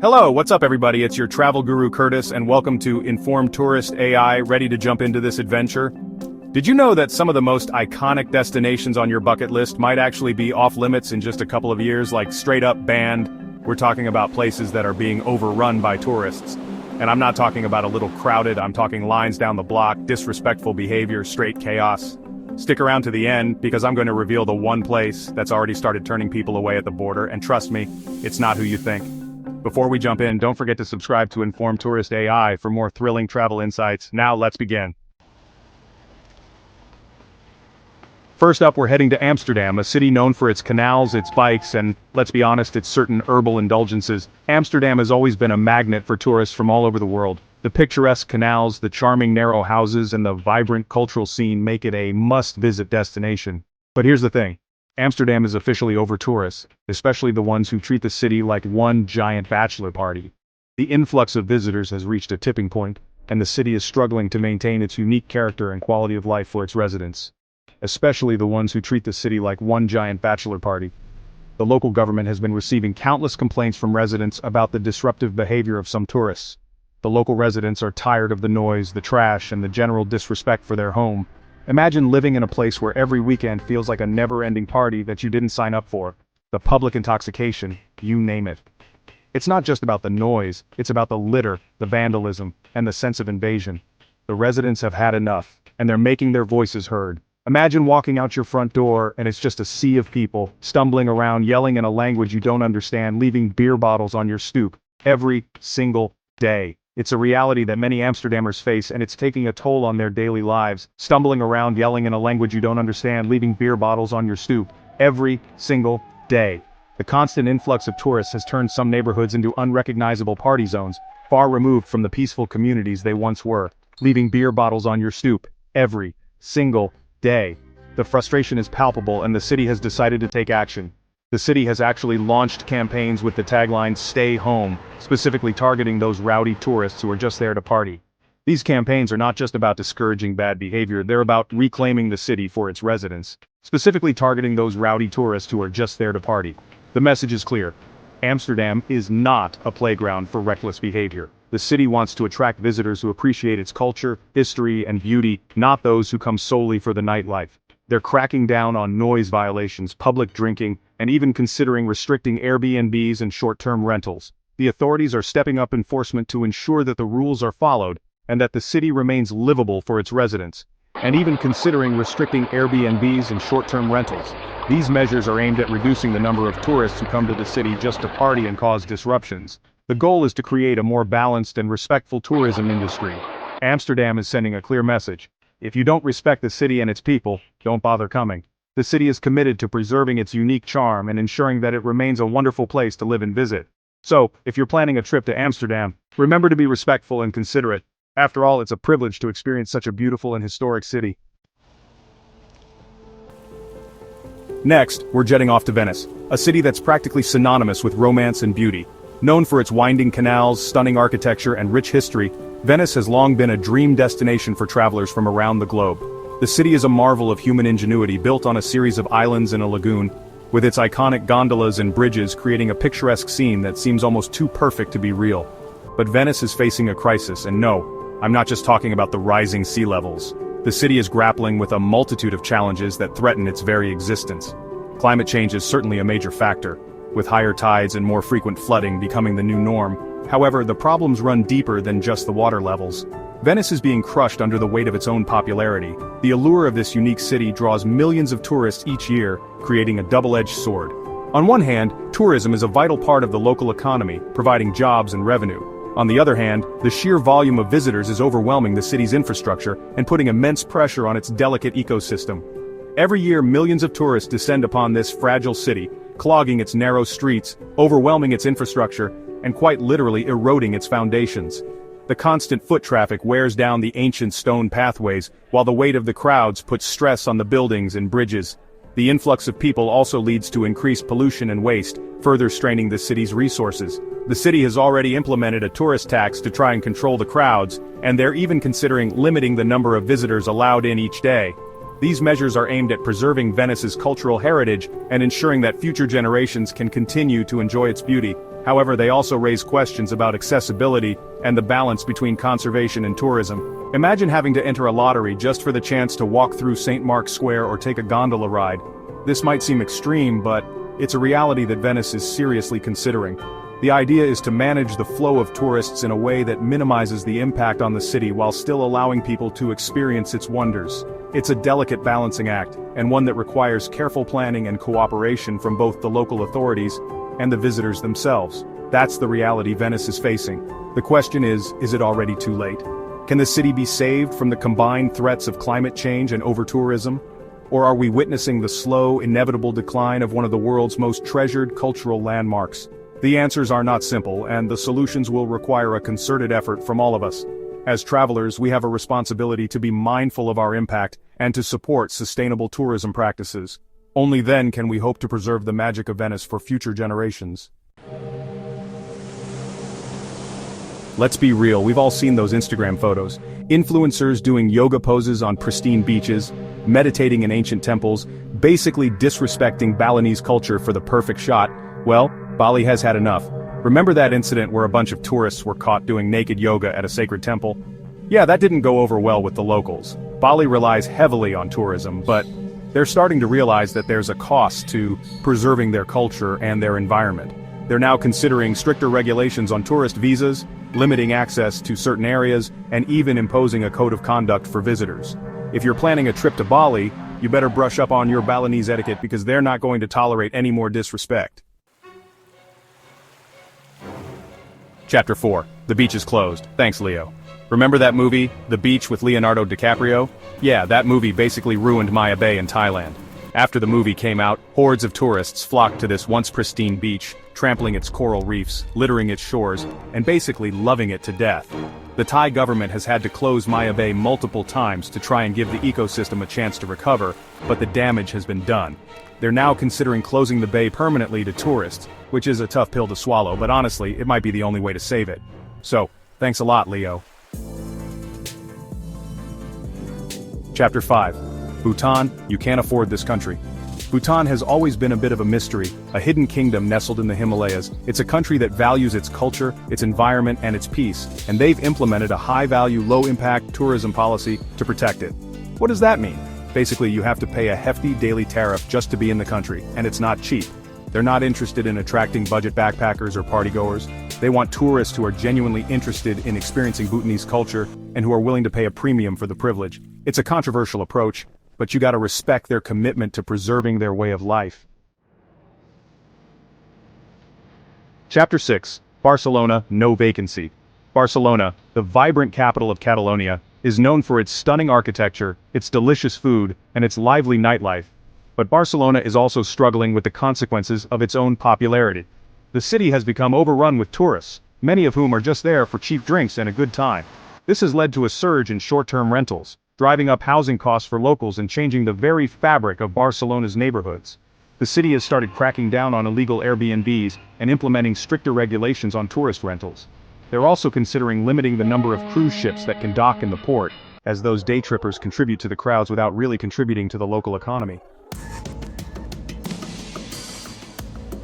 Hello, what's up everybody? It's your travel guru Curtis and welcome to InformedTouristA.I, ready to jump into this adventure? Did you know that some of the most iconic destinations on your bucket list might actually be off limits in just a couple of years, like straight up banned? We're talking about places that are being overrun by tourists. And I'm not talking about a little crowded, I'm talking lines down the block, disrespectful behavior, straight chaos. Stick around to the end, because I'm going to reveal the one place that's already started turning people away at the border, and trust me, it's not who you think. Before we jump in, don't forget to subscribe to InformedTouristA.I for more thrilling travel insights. Now let's begin. First up, we're heading to Amsterdam, a city known for its canals, its bikes, and, let's be honest, its certain herbal indulgences. Amsterdam has always been a magnet for tourists from all over the world. The picturesque canals, the charming narrow houses, and the vibrant cultural scene make it a must-visit destination. But here's the thing. Amsterdam is officially over tourists, especially the ones who treat the city like one giant bachelor party. The influx of visitors has reached a tipping point, and the city is struggling to maintain its unique character and quality of life for its residents. Especially the ones who treat the city like one giant bachelor party. The local government has been receiving countless complaints from residents about the disruptive behavior of some tourists. The local residents are tired of the noise, the trash, and the general disrespect for their home. Imagine living in a place where every weekend feels like a never-ending party that you didn't sign up for. The public intoxication, you name it. It's not just about the noise, it's about the litter, the vandalism, and the sense of invasion. The residents have had enough, and they're making their voices heard. Imagine walking out your front door and it's just a sea of people, stumbling around, yelling in a language you don't understand, leaving beer bottles on your stoop, every single day. It's a reality that many Amsterdammers face, and it's taking a toll on their daily lives. Stumbling around, yelling in a language you don't understand, leaving beer bottles on your stoop, every single day. The constant influx of tourists has turned some neighborhoods into unrecognizable party zones, far removed from the peaceful communities they once were, leaving beer bottles on your stoop, every single day. The frustration is palpable, and the city has decided to take action. The city has actually launched campaigns with the tagline, "Stay Home," specifically targeting those rowdy tourists who are just there to party. These campaigns are not just about discouraging bad behavior, they're about reclaiming the city for its residents, specifically targeting those rowdy tourists who are just there to party. The message is clear. Amsterdam is not a playground for reckless behavior. The city wants to attract visitors who appreciate its culture, history, and beauty, not those who come solely for the nightlife. They're cracking down on noise violations, public drinking, and even considering restricting Airbnbs and short-term rentals. The authorities are stepping up enforcement to ensure that the rules are followed, and that the city remains livable for its residents. And even considering restricting Airbnbs and short-term rentals. These measures are aimed at reducing the number of tourists who come to the city just to party and cause disruptions. The goal is to create a more balanced and respectful tourism industry. Amsterdam is sending a clear message. If you don't respect the city and its people, don't bother coming. The city is committed to preserving its unique charm and ensuring that it remains a wonderful place to live and visit. So, if you're planning a trip to Amsterdam, remember to be respectful and considerate. After all, it's a privilege to experience such a beautiful and historic city. Next, we're jetting off to Venice, a city that's practically synonymous with romance and beauty. Known for its winding canals, stunning architecture, and rich history, Venice has long been a dream destination for travelers from around the globe. The city is a marvel of human ingenuity, built on a series of islands in a lagoon, with its iconic gondolas and bridges creating a picturesque scene that seems almost too perfect to be real. But Venice is facing a crisis, and no, I'm not just talking about the rising sea levels. The city is grappling with a multitude of challenges that threaten its very existence. Climate change is certainly a major factor, with higher tides and more frequent flooding becoming the new norm. However, the problems run deeper than just the water levels. Venice is being crushed under the weight of its own popularity. The allure of this unique city draws millions of tourists each year, creating a double-edged sword. On one hand, tourism is a vital part of the local economy, providing jobs and revenue. On the other hand, the sheer volume of visitors is overwhelming the city's infrastructure and putting immense pressure on its delicate ecosystem. Every year, millions of tourists descend upon this fragile city, clogging its narrow streets, overwhelming its infrastructure, and quite literally eroding its foundations. The constant foot traffic wears down the ancient stone pathways, while the weight of the crowds puts stress on the buildings and bridges. The influx of people also leads to increased pollution and waste, further straining the city's resources. The city has already implemented a tourist tax to try and control the crowds, and they're even considering limiting the number of visitors allowed in each day. These measures are aimed at preserving Venice's cultural heritage and ensuring that future generations can continue to enjoy its beauty. However, they also raise questions about accessibility and the balance between conservation and tourism. Imagine having to enter a lottery just for the chance to walk through St. Mark's Square or take a gondola ride. This might seem extreme, but it's a reality that Venice is seriously considering. The idea is to manage the flow of tourists in a way that minimizes the impact on the city while still allowing people to experience its wonders. It's a delicate balancing act, and one that requires careful planning and cooperation from both the local authorities and the visitors themselves. That's the reality Venice is facing. The question is it already too late? Can the city be saved from the combined threats of climate change and over-tourism? Or are we witnessing the slow, inevitable decline of one of the world's most treasured cultural landmarks? The answers are not simple, and the solutions will require a concerted effort from all of us. As travelers, we have a responsibility to be mindful of our impact and to support sustainable tourism practices. Only then can we hope to preserve the magic of Venice for future generations. Let's be real, we've all seen those Instagram photos. Influencers doing yoga poses on pristine beaches, meditating in ancient temples, basically disrespecting Balinese culture for the perfect shot. Well, Bali has had enough. Remember that incident where a bunch of tourists were caught doing naked yoga at a sacred temple? Yeah, that didn't go over well with the locals. Bali relies heavily on tourism, but they're starting to realize that there's a cost to preserving their culture and their environment. They're now considering stricter regulations on tourist visas, limiting access to certain areas, and even imposing a code of conduct for visitors. If you're planning a trip to Bali, you better brush up on your Balinese etiquette because they're not going to tolerate any more disrespect. Chapter 4. The beach is closed. Thanks, Leo. Remember that movie, The Beach with Leonardo DiCaprio? Yeah, that movie basically ruined Maya Bay in Thailand. After the movie came out, hordes of tourists flocked to this once pristine beach, trampling its coral reefs, littering its shores, and basically loving it to death. The Thai government has had to close Maya Bay multiple times to try and give the ecosystem a chance to recover, but the damage has been done. They're now considering closing the bay permanently to tourists, which is a tough pill to swallow, but honestly, it might be the only way to save it. So, thanks a lot, Leo. Chapter 5. Bhutan, you can't afford this country. Bhutan has always been a bit of a mystery, a hidden kingdom nestled in the Himalayas. It's a country that values its culture, its environment, and its peace, and they've implemented a high-value, low-impact tourism policy to protect it. What does that mean? Basically, you have to pay a hefty daily tariff just to be in the country, and it's not cheap. They're not interested in attracting budget backpackers or partygoers. They want tourists who are genuinely interested in experiencing Bhutanese culture and who are willing to pay a premium for the privilege. It's a controversial approach, but you gotta respect their commitment to preserving their way of life. Chapter 6. Barcelona, no vacancy. Barcelona, the vibrant capital of Catalonia, is known for its stunning architecture, its delicious food, and its lively nightlife. But Barcelona is also struggling with the consequences of its own popularity. The city has become overrun with tourists, many of whom are just there for cheap drinks and a good time. This has led to a surge in short-term rentals, driving up housing costs for locals and changing the very fabric of Barcelona's neighborhoods. The city has started cracking down on illegal Airbnbs and implementing stricter regulations on tourist rentals. They're also considering limiting the number of cruise ships that can dock in the port, as those day trippers contribute to the crowds without really contributing to the local economy.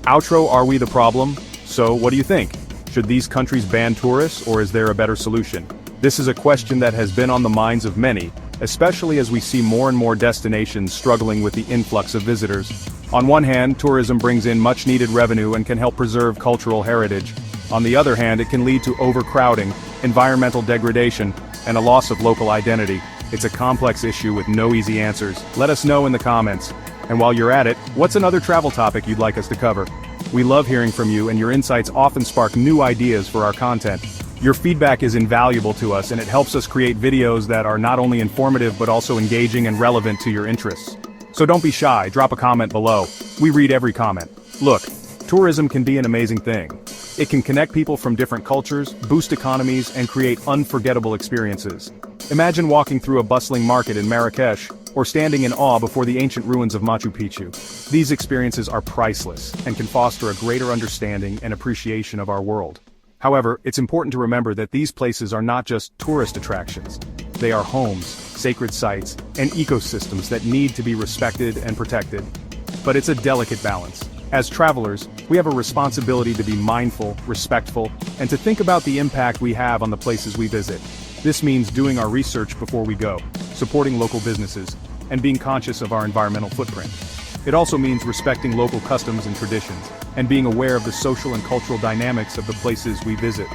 Outro, are we the problem? So, what do you think? Should these countries ban tourists, or is there a better solution? This is a question that has been on the minds of many, especially as we see more and more destinations struggling with the influx of visitors. On one hand, tourism brings in much-needed revenue and can help preserve cultural heritage. On the other hand, it can lead to overcrowding, environmental degradation, and a loss of local identity. It's a complex issue with no easy answers. Let us know in the comments. And while you're at it, what's another travel topic you'd like us to cover? We love hearing from you, and your insights often spark new ideas for our content. Your feedback is invaluable to us, and it helps us create videos that are not only informative but also engaging and relevant to your interests. So don't be shy, drop a comment below. We read every comment. Look, tourism can be an amazing thing. It can connect people from different cultures, boost economies, and create unforgettable experiences. Imagine walking through a bustling market in Marrakesh, or standing in awe before the ancient ruins of Machu Picchu. These experiences are priceless, and can foster a greater understanding and appreciation of our world. However, it's important to remember that these places are not just tourist attractions. They are homes, sacred sites, and ecosystems that need to be respected and protected. But it's a delicate balance. As travelers, we have a responsibility to be mindful, respectful, and to think about the impact we have on the places we visit. This means doing our research before we go, supporting local businesses, and being conscious of our environmental footprint. It also means respecting local customs and traditions, and being aware of the social and cultural dynamics of the places we visit.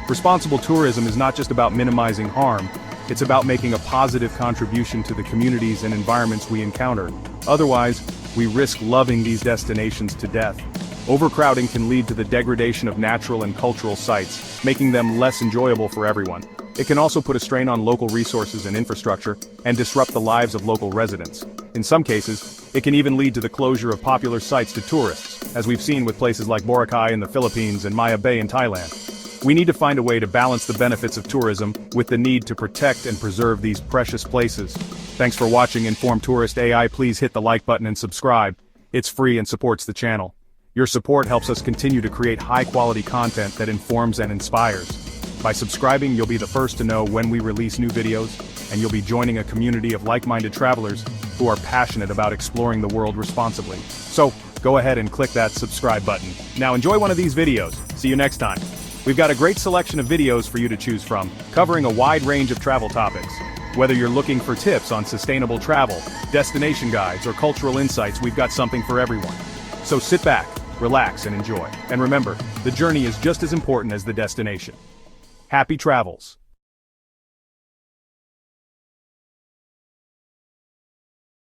Responsible tourism is not just about minimizing harm, it's about making a positive contribution to the communities and environments we encounter. Otherwise, we risk loving these destinations to death. Overcrowding can lead to the degradation of natural and cultural sites, making them less enjoyable for everyone. It can also put a strain on local resources and infrastructure, and disrupt the lives of local residents. In some cases, it can even lead to the closure of popular sites to tourists, as we've seen with places like Boracay in the Philippines and Maya Bay in Thailand. We need to find a way to balance the benefits of tourism with the need to protect and preserve these precious places. Thanks for watching InformedTouristA.I. Please hit the like button and subscribe. It's free and supports the channel. Your support helps us continue to create high-quality content that informs and inspires. By subscribing, you'll be the first to know when we release new videos, and you'll be joining a community of like-minded travelers who are passionate about exploring the world responsibly. So, go ahead and click that subscribe button. Now enjoy one of these videos. See you next time. We've got a great selection of videos for you to choose from, covering a wide range of travel topics. Whether you're looking for tips on sustainable travel, destination guides, or cultural insights, we've got something for everyone. So sit back, relax, and enjoy. And remember, the journey is just as important as the destination. Happy travels!